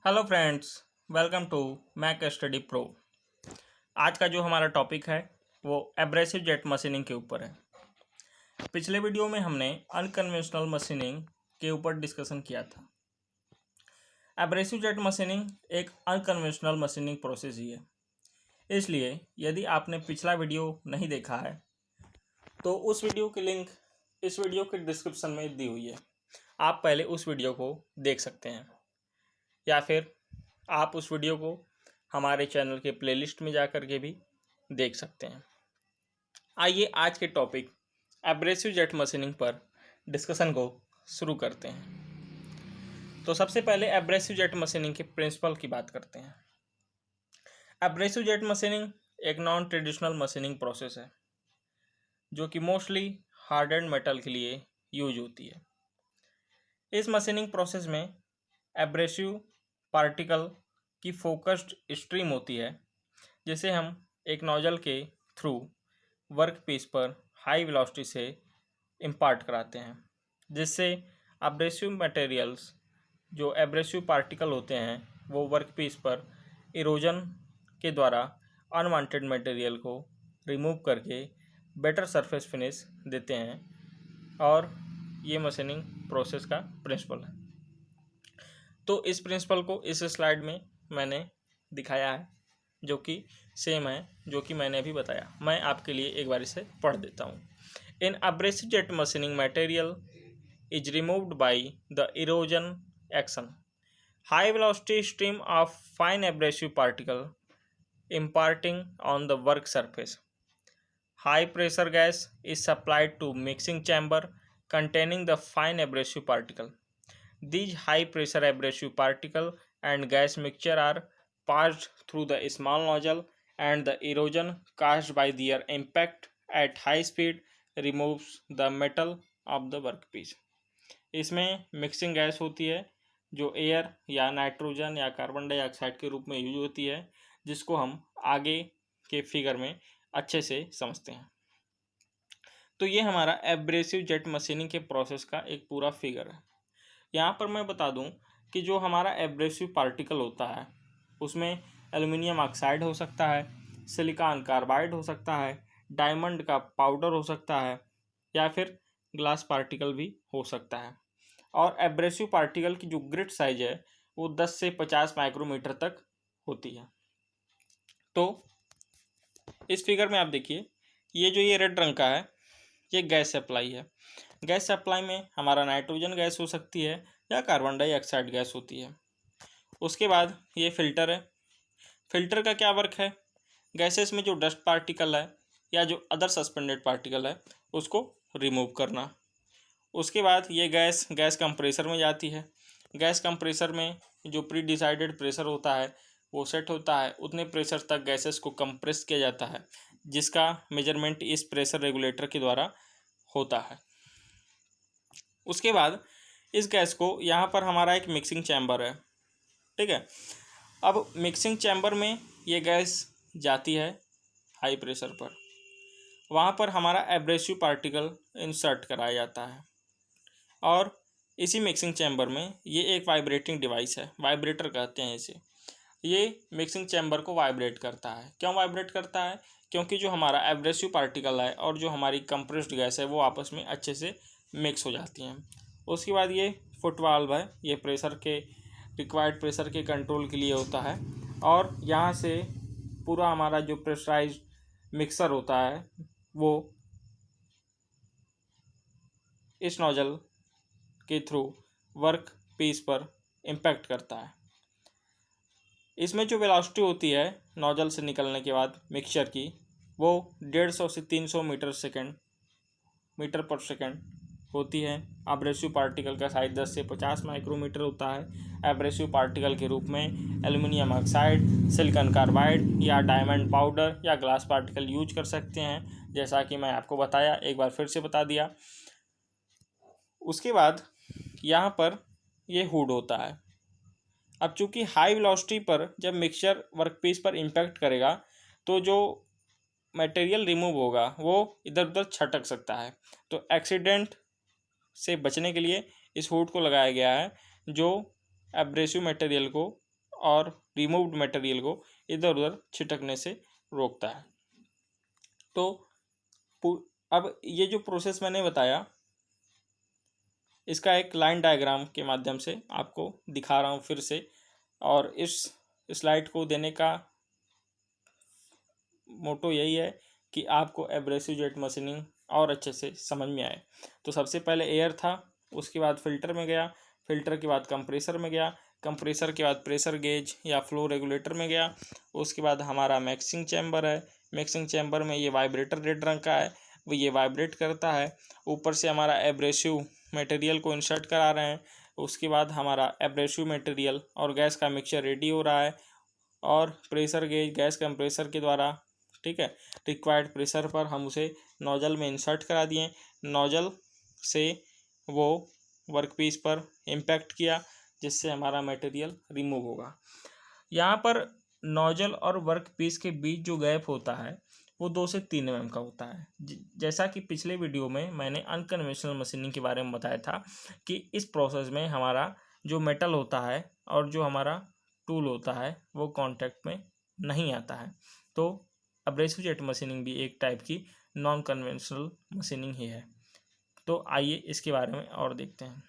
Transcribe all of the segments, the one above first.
Hello friends, welcome to Mac Study Pro. आज का जो हमारा टॉपिक है वो एब्रेसिव जेट मशीनिंग के ऊपर है। पिछले वीडियो में हमने अनकन्वेंशनल मशीनिंग के ऊपर डिस्कशन किया था। एब्रेसिव जेट मशीनिंग एक अनकन्वेंशनल मशीनिंग प्रोसेस ही है, इसलिए यदि आपने पिछला वीडियो नहीं देखा है तो उस वीडियो की लिंक इस वीडियो के डिस्क्रिप्शन में दी हुई है। आप पहले उस वीडियो को देख सकते हैं या फिर आप उस वीडियो को हमारे चैनल के प्लेलिस्ट में जा कर के भी देख सकते हैं। आइए आज के टॉपिक एब्रेसिव जेट मशीनिंग पर डिस्कशन को शुरू करते हैं। तो सबसे पहले एब्रेसिव जेट मशीनिंग के प्रिंसिपल की बात करते हैं। एब्रेसिव जेट मशीनिंग एक नॉन ट्रेडिशनल मशीनिंग प्रोसेस है जो कि मोस्टली हार्डेंड मेटल के लिए यूज होती है। इस मशीनिंग प्रोसेस में एब्रेसिव पार्टिकल की फोकस्ड स्ट्रीम होती है जिसे हम एक नोजल के थ्रू वर्क पीस पर हाई वेलोसिटी से इम्पार्ट कराते हैं, जिससे एब्रेसिव मटेरियल्स जो एब्रेसिव पार्टिकल होते हैं वो वर्क पीस पर इरोजन के द्वारा अनवांटेड मटेरियल को रिमूव करके बेटर सरफेस फिनिश देते हैं। और ये मशीनिंग प्रोसेस का प्रिंसिपल है। तो इस प्रिंसिपल को इस स्लाइड में मैंने दिखाया है जो कि सेम है जो कि मैंने अभी बताया। मैं आपके लिए एक बार इसे पढ़ देता हूँ। इन abrasive jet machining material is removed by the erosion action. High velocity stream of fine abrasive particle imparting on the work surface. High pressure gas is supplied to mixing chamber containing the fine abrasive particle. These high pressure abrasive particle and gas mixture are passed through the small nozzle and the erosion caused by their impact at high speed removes the metal of the workpiece. इसमें mixing gas होती है जो air या nitrogen या carbon dioxide के रूप में use होती है, जिसको हम आगे के फिगर में अच्छे से समझते हैं। तो ये हमारा एब्रेसिव जेट मशीनिंग के प्रोसेस का एक पूरा फिगर है। यहाँ पर मैं बता दूं कि जो हमारा एब्रेसिव पार्टिकल होता है उसमें एल्युमिनियम ऑक्साइड हो सकता है, सिलिकॉन कार्बाइड हो सकता है, डायमंड का पाउडर हो सकता है या फिर ग्लास पार्टिकल भी हो सकता है। और एब्रेसिव पार्टिकल की जो ग्रिट साइज है वो 10 से 50 माइक्रोमीटर तक होती है। तो इस फिगर में आप देखिए, ये रेड रंग का है ये गैस सप्लाई है। गैस सप्लाई में हमारा नाइट्रोजन गैस हो सकती है या कार्बन डाइऑक्साइड गैस होती है। उसके बाद ये फिल्टर है। फिल्टर का क्या वर्क है? गैसेस में जो डस्ट पार्टिकल है या जो अदर सस्पेंडेड पार्टिकल है उसको रिमूव करना। उसके बाद ये गैस कंप्रेसर में जाती है। गैस कंप्रेसर में जो प्री डिसाइडेड प्रेशर होता है वो सेट होता है, उतने प्रेशर तक गैसेस को कंप्रेस किया जाता है, जिसका मेजरमेंट इस प्रेशर रेगुलेटर के द्वारा होता है। उसके बाद इस गैस को यहाँ पर हमारा एक मिक्सिंग चैम्बर है, ठीक है। अब मिक्सिंग चैम्बर में ये गैस जाती है हाई प्रेशर पर, वहाँ पर हमारा एब्रेसिव पार्टिकल इंसर्ट कराया जाता है और इसी मिक्सिंग चैम्बर में ये एक वाइब्रेटिंग डिवाइस है, वाइब्रेटर कहते हैं इसे। ये मिक्सिंग चैम्बर को वाइब्रेट करता है। क्यों वाइब्रेट करता है? क्योंकि जो हमारा एब्रेसिव पार्टिकल है और जो हमारी कंप्रेस्ड गैस है वो आपस में अच्छे से मिक्स हो जाती हैं। उसके बाद ये फुट वाल्व है, ये प्रेशर के रिक्वायर्ड प्रेशर के कंट्रोल के लिए होता है और यहाँ से पूरा हमारा जो प्रेशराइज मिक्सर होता है वो इस नोजल के थ्रू वर्क पीस पर इम्पैक्ट करता है। इसमें जो वेलोसिटी होती है नोजल से निकलने के बाद मिक्सचर की वो 150 से 300 मीटर पर सेकेंड होती है। एब्रेसिव पार्टिकल का साइज 10 से 50 माइक्रोमीटर होता है। एब्रेसिव पार्टिकल के रूप में एल्युमिनियम ऑक्साइड, सिलिकॉन कार्बाइड या डायमंड पाउडर या ग्लास पार्टिकल यूज कर सकते हैं, जैसा कि मैं आपको बताया, एक बार फिर से बता दिया। उसके बाद यहाँ पर ये हुड होता है। अब चूंकि हाई वेलोसिटी पर जब मिक्सचर वर्कपीस पर इम्पैक्ट करेगा तो जो मटेरियल रिमूव होगा वो इधर उधर छटक सकता है। तो एक्सीडेंट से बचने के लिए इस हुड को लगाया गया है जो एब्रेसिव मटेरियल को और रिमूव्ड मटेरियल को इधर उधर छिटकने से रोकता है। तो अब ये जो प्रोसेस मैंने बताया, इसका एक लाइन डायग्राम के माध्यम से आपको दिखा रहा हूँ फिर से, और इस स्लाइड को देने का मोटो यही है कि आपको एब्रेसिव जेट मशीनिंग और अच्छे से समझ में आए। तो सबसे पहले एयर था, उसके बाद फिल्टर में गया, फिल्टर के बाद कंप्रेसर में गया, कंप्रेसर के बाद प्रेशर गेज या फ्लो रेगुलेटर में गया, उसके बाद हमारा मिक्सिंग चैम्बर है। मिक्सिंग चैम्बर में ये वाइब्रेटर रेड रंग का है, वो ये वाइब्रेट करता है। ऊपर से हमारा एब्रेसिव मटेरियल को इंसर्ट करा रहे हैं। उसके बाद हमारा एब्रेसिव मटेरियल और गैस का मिक्सचर रेडी हो रहा है, और प्रेशर गेज गैस कंप्रेसर के द्वारा, ठीक है, रिक्वायर्ड प्रेशर पर हम उसे नोजल में इंसर्ट करा दिए। नोजल से वो वर्कपीस पर इम्पैक्ट किया, जिससे हमारा मटेरियल रिमूव होगा। यहाँ पर नोजल और वर्कपीस के बीच जो गैप होता है वो 2 से 3 mm का होता है। जैसा कि पिछले वीडियो में मैंने अनकन्वेंशनल मशीनिंग के बारे में बताया था कि इस प्रोसेस में हमारा जो मेटल होता है और जो हमारा टूल होता है वो कांटेक्ट में नहीं आता है। तो एब्रेसिव जेट मशीनिंग भी एक टाइप की नॉन कन्वेंशनल मशीनिंग ही है। तो आइए इसके बारे में और देखते हैं।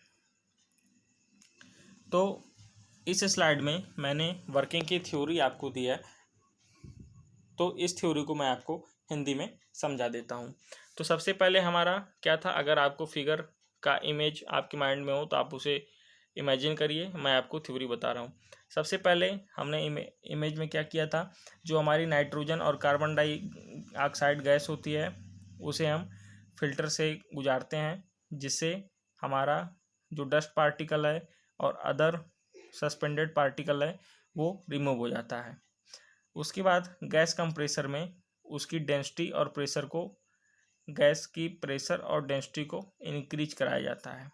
तो इस स्लाइड में मैंने वर्किंग की थ्योरी आपको दी है, तो इस थ्योरी को मैं आपको हिंदी में समझा देता हूँ। तो सबसे पहले हमारा क्या था, अगर आपको फिगर का इमेज आपके माइंड में हो तो आप उसे इमेजिन करिए, मैं आपको थ्योरी बता रहा हूँ। सबसे पहले हमने इमेज में क्या किया था, जो हमारी नाइट्रोजन और कार्बन डाइऑक्साइड गैस होती है उसे हम फिल्टर से गुजारते हैं, जिससे हमारा जो डस्ट पार्टिकल है और अदर सस्पेंडेड पार्टिकल है वो रिमूव हो जाता है। उसके बाद गैस कंप्रेसर में उसकी डेंसिटी और प्रेशर को, गैस की प्रेशर और डेंसिटी को इंक्रीज कराया जाता है।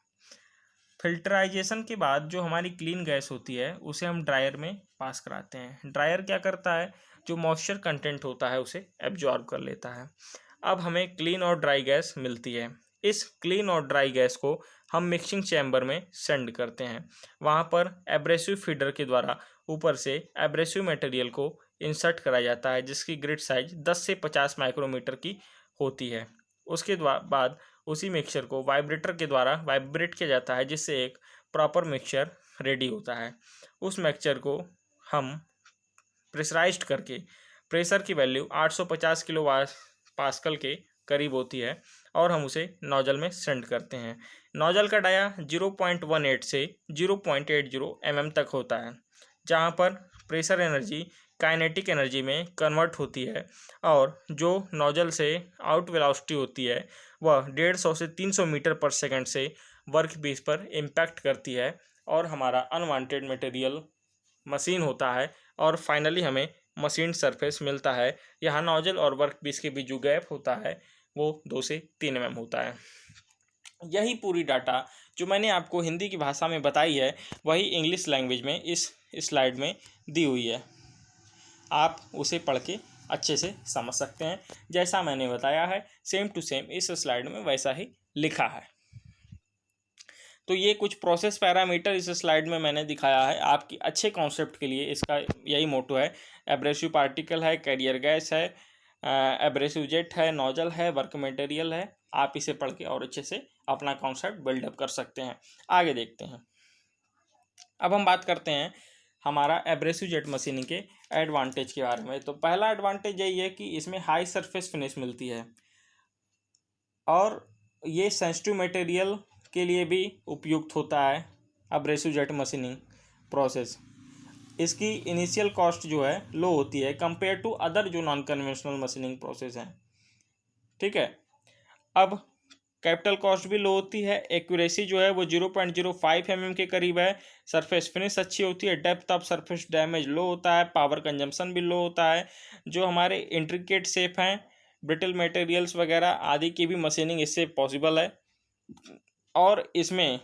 फिल्टराइजेशन के बाद जो हमारी क्लीन गैस होती है उसे हम ड्रायर में पास कराते हैं। ड्रायर क्या करता है, जो मॉइस्चर कंटेंट होता है उसे एब्जॉर्ब कर लेता है। अब हमें क्लीन और ड्राई गैस मिलती है। इस क्लीन और ड्राई गैस को हम मिक्सिंग चैम्बर में सेंड करते हैं। वहाँ पर एब्रेसिव फीडर के द्वारा ऊपर से एब्रेसिव मटेरियल को इंसर्ट कराया जाता है, जिसकी ग्रिड साइज 10 से 50 माइक्रोमीटर की होती है। उसके बाद उसी मिक्सचर को वाइब्रेटर के द्वारा वाइब्रेट किया जाता है, जिससे एक प्रॉपर मिक्सचर रेडी होता है। उस मिक्सचर को हम प्रेशराइज्ड करके, प्रेशर की वैल्यू 850 किलो पास्कल के करीब होती है, और हम उसे नोजल में सेंड करते हैं। नोजल का डाया 0.18 से 0.80 mm तक होता है, जहाँ पर प्रेशर एनर्जी काइनेटिक एनर्जी में कन्वर्ट होती है, और जो नोजल से आउट वेलोसिटी होती है वह 150 से 300 मीटर पर सेकंड से वर्क पीस पर इम्पैक्ट करती है, और हमारा अनवांटेड मटेरियल मशीन होता है, और फाइनली हमें मशीन सरफेस मिलता है। यहाँ नोजल और वर्क पीस के बीच जो गैप होता है वो 2 से 3 mm होता है। यही पूरी डाटा जो मैंने आपको हिंदी की भाषा में बताई है वही इंग्लिश लैंग्वेज में इस स्लाइड में दी हुई है। आप उसे पढ़ के अच्छे से समझ सकते हैं। जैसा मैंने बताया है सेम टू सेम इस स्लाइड में वैसा ही लिखा है। तो ये कुछ प्रोसेस पैरामीटर इस स्लाइड में मैंने दिखाया है आपकी अच्छे कॉन्सेप्ट के लिए। इसका यही मोटो है, एब्रेसिव पार्टिकल है, कैरियर गैस है, एब्रेसिव जेट है, नोजल है, वर्क मटेरियल है। आप इसे पढ़ के और अच्छे से अपना कॉन्सेप्ट बिल्डअप कर सकते हैं। आगे देखते हैं। अब हम बात करते हैं हमारा एब्रेसिव जेट मशीनिंग के एडवांटेज के बारे में। तो पहला एडवांटेज यही है कि इसमें हाई सरफेस फिनिश मिलती है, और ये सेंसिटिव मटेरियल के लिए भी उपयुक्त होता है एब्रेसिव जेट मशीनिंग प्रोसेस। इसकी इनिशियल कॉस्ट जो है लो होती है कंपेयर टू अदर जो नॉन कन्वेंशनल मशीनिंग प्रोसेस हैं, ठीक है। अब कैपिटल कॉस्ट भी लो होती है, एक्यूरेसी जो है वो 0.05 mm के करीब है, सरफेस फिनिश अच्छी होती है, डेप्थ ऑफ सरफेस डैमेज लो होता है, पावर कंजम्पशन भी लो होता है। जो हमारे इंट्रिकेट शेप हैं, ब्रिटल मटेरियल्स वगैरह आदि की भी मशीनिंग इससे पॉसिबल है, और इसमें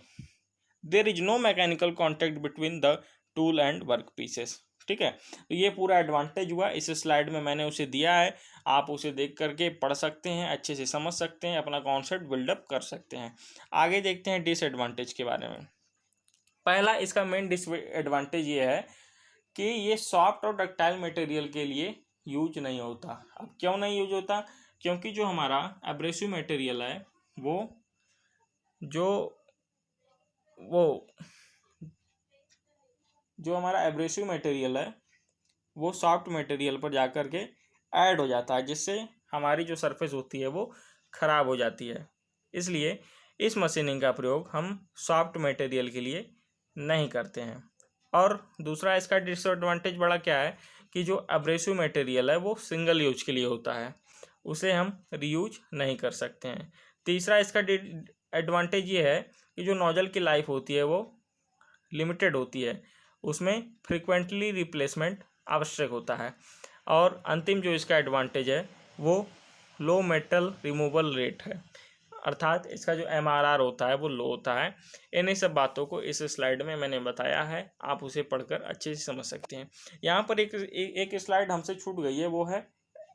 there is no mechanical contact between the tool and work pieces, ठीक है। तो ये पूरा एडवांटेज हुआ, इस स्लाइड में मैंने उसे दिया है, आप उसे देख करके पढ़ सकते हैं, अच्छे से समझ सकते हैं, अपना कॉन्सेप्ट बिल्डअप कर सकते हैं। आगे देखते हैं डिसएडवांटेज के बारे में। पहला इसका मेन डिसएडवांटेज ये है कि ये सॉफ्ट और डक्टाइल मटेरियल के लिए यूज नहीं होता। अब क्यों नहीं यूज होता? क्योंकि जो हमारा एब्रेसिव मटेरियल है वो जो वो जो हमारा एब्रेसिव मटेरियल है वो सॉफ्ट मटेरियल पर जा कर के ऐड हो जाता है, जिससे हमारी जो सरफेस होती है वो ख़राब हो जाती है। इसलिए इस मशीनिंग का प्रयोग हम सॉफ्ट मटेरियल के लिए नहीं करते हैं। और दूसरा इसका डिसएडवांटेज बड़ा क्या है कि जो एब्रेसिव मटेरियल है वो सिंगल यूज के लिए होता है, उसे हम रीयूज नहीं कर सकते हैं। तीसरा इसका एडवांटेज ये है कि जो नोजल की लाइफ होती है वो लिमिटेड होती है, उसमें फ्रिक्वेंटली रिप्लेसमेंट आवश्यक होता है। और अंतिम जो इसका एडवांटेज है वो लो मेटल रिमूवल रेट है, अर्थात इसका जो MRR होता है वो लो होता है। इन्हीं सब बातों को इस स्लाइड में मैंने बताया है, आप उसे पढ़कर अच्छे से समझ सकते हैं। यहाँ पर एक स्लाइड हमसे छूट गई है, वो है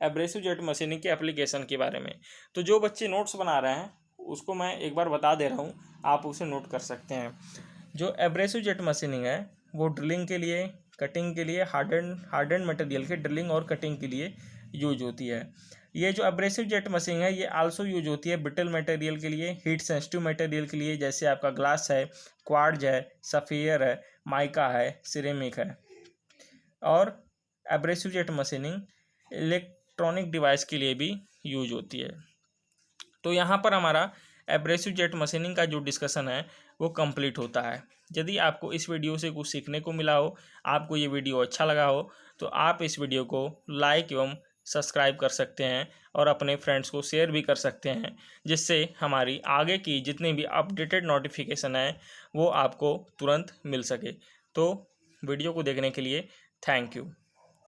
एब्रेसिव जेट मशीनिंग के एप्लीकेशन के बारे में। तो जो बच्चे नोट्स बना रहे हैं उसको मैं एक बार बता दे रहा हूँ, आप उसे नोट कर सकते हैं। जो एब्रेसिव जेट मशीनिंग है वो ड्रिलिंग के लिए, कटिंग के लिए, हार्डन मटेरियल के ड्रिलिंग और कटिंग के लिए यूज होती है। ये जो एब्रेसिव जेट मशीनिंग है ये आल्सो यूज होती है ब्रिटल मटेरियल के लिए, हीट सेंसिटिव मटेरियल के लिए, जैसे आपका ग्लास है, क्वार्ट्ज है, सफ़ियर है, माइका है, सिरेमिक है। और abrasive jet machining electronic device के लिए भी यूज होती है। तो यहाँ पर हमारा एब्रेसिव जेट मशीनिंग का जो डिस्कशन है वो कंप्लीट होता है। यदि आपको इस वीडियो से कुछ सीखने को मिला हो, आपको ये वीडियो अच्छा लगा हो, तो आप इस वीडियो को लाइक एवं सब्सक्राइब कर सकते हैं और अपने फ्रेंड्स को शेयर भी कर सकते हैं, जिससे हमारी आगे की जितनी भी अपडेटेड नोटिफिकेशन है वो आपको तुरंत मिल सके। तो वीडियो को देखने के लिए थैंक यू।